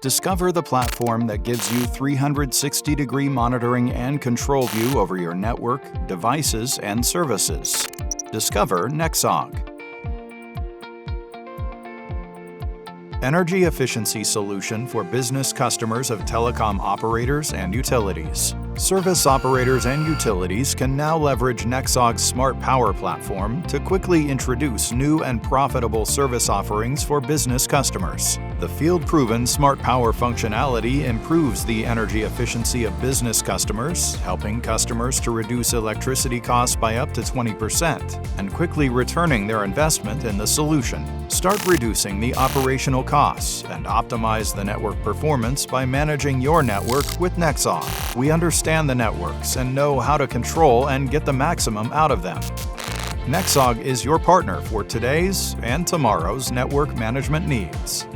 Discover the platform that gives you 360-degree monitoring and control view over your network, devices, and services. Discover NEXOG. Energy efficiency solution for business customers of telecom operators and utilities. Service operators and utilities can now leverage NEXOG's SmartPower platform to quickly introduce new and profitable service offerings for business customers. The field-proven SmartPower functionality improves the energy efficiency of business customers, helping customers to reduce electricity costs by up to 20% and quickly returning their investment in the solution. Start reducing the operational costs and optimize the network performance by managing your network with NEXOG. We understand the networks and know how to control and get the maximum out of them. NEXOG is your partner for today's and tomorrow's network management needs.